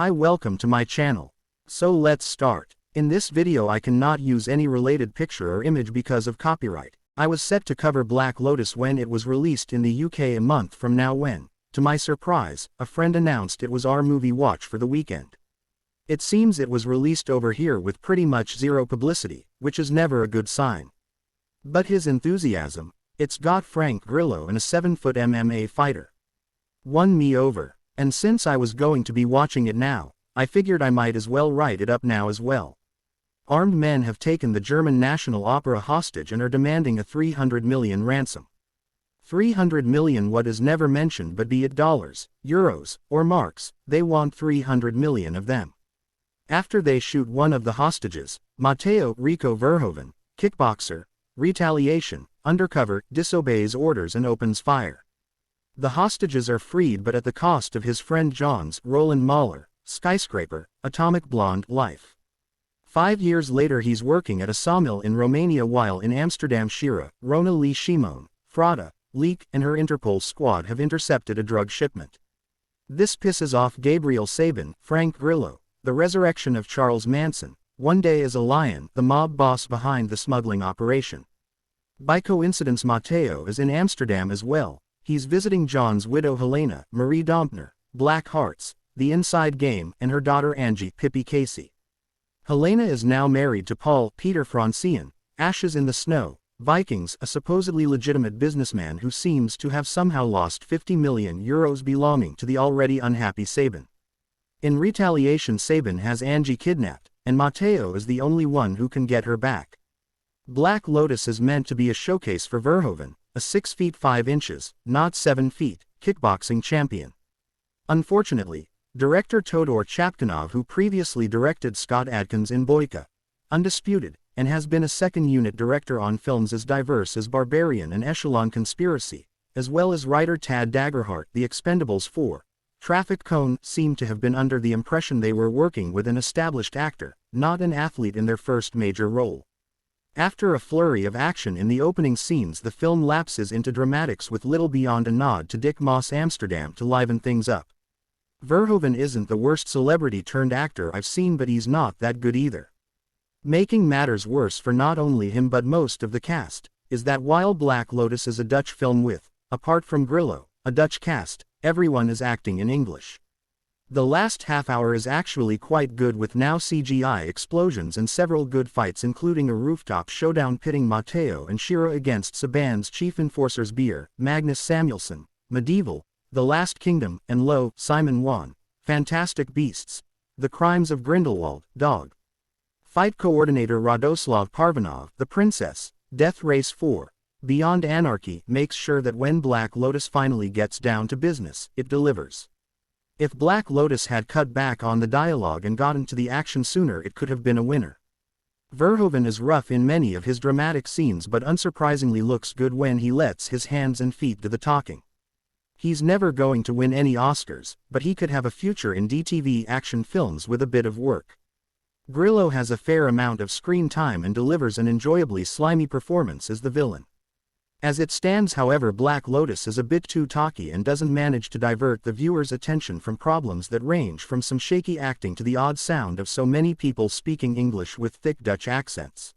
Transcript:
Hi, welcome to my channel. So let's start. In this video I cannot use any related picture or image because of copyright. I was set to cover Black Lotus when it was released in the UK a month from now when, to my surprise, a friend announced it was our movie watch for the weekend. It seems it was released over here with pretty much zero publicity, which is never a good sign. But his enthusiasm, it's got Frank Grillo and a 7-foot MMA fighter, won me over. And since I was going to be watching it now, I figured I might as well write it up now as well. Armed men have taken the German National Opera hostage and are demanding a 300 million ransom. 300 million, what is never mentioned, but be it dollars, euros, or marks, they want 300 million of them. After they shoot one of the hostages, Matteo Rico Verhoeven, kickboxer, retaliation, undercover, disobeys orders and opens fire. The hostages are freed, but at the cost of his friend John's, Roland Mahler, skyscraper, atomic blonde, life. 5 years later he's working at a sawmill in Romania while in Amsterdam Shira, Rona Lee Shimon, Frada, Leek and her Interpol squad have intercepted a drug shipment. This pisses off Gabriel Sabin, Frank Grillo, the resurrection of Charles Manson, one day as a lion, the mob boss behind the smuggling operation. By coincidence Matteo is in Amsterdam as well. He's visiting John's widow Helena, Marie Dompner, Black Hearts, The Inside Game, and her daughter Angie, Pippi Casey. Helena is now married to Paul, Peter Francian, Ashes in the Snow, Vikings, a supposedly legitimate businessman who seems to have somehow lost 50 million euros belonging to the already unhappy Sabin. In retaliation Sabin has Angie kidnapped, and Matteo is the only one who can get her back. Black Lotus is meant to be a showcase for Verhoeven, a 6 feet 5 inches, not 7 feet, kickboxing champion. Unfortunately, director Todor Chapkanov, who previously directed Scott Adkins in Boyka, Undisputed, and has been a second-unit director on films as diverse as Barbarian and Echelon Conspiracy, as well as writer Tad Daggerhart, The Expendables 4, Traffic Cone, seemed to have been under the impression they were working with an established actor, not an athlete in their first major role. After a flurry of action in the opening scenes, the film lapses into dramatics with little beyond a nod to Dick Moss Amsterdam to liven things up. Verhoeven isn't the worst celebrity-turned-actor I've seen, but he's not that good either. Making matters worse for not only him but most of the cast, is that while Black Lotus is a Dutch film with, apart from Grillo, a Dutch cast, everyone is acting in English. The last half hour is actually quite good with now CGI explosions and several good fights, including a rooftop showdown pitting Matteo and Shira against Saban's chief enforcers Beer, Magnus Samuelsson, Medieval, The Last Kingdom, and Lo, Simon Wan, Fantastic Beasts, The Crimes of Grindelwald, Dog. Fight coordinator Radoslav Parvanov, The Princess, Death Race 4, Beyond Anarchy, makes sure that when Black Lotus finally gets down to business, it delivers. If Black Lotus had cut back on the dialogue and gotten to the action sooner, it could have been a winner. Verhoeven is rough in many of his dramatic scenes but unsurprisingly looks good when he lets his hands and feet do the talking. He's never going to win any Oscars, but he could have a future in DTV action films with a bit of work. Grillo has a fair amount of screen time and delivers an enjoyably slimy performance as the villain. As it stands, however, Black Lotus is a bit too talky and doesn't manage to divert the viewer's attention from problems that range from some shaky acting to the odd sound of so many people speaking English with thick Dutch accents.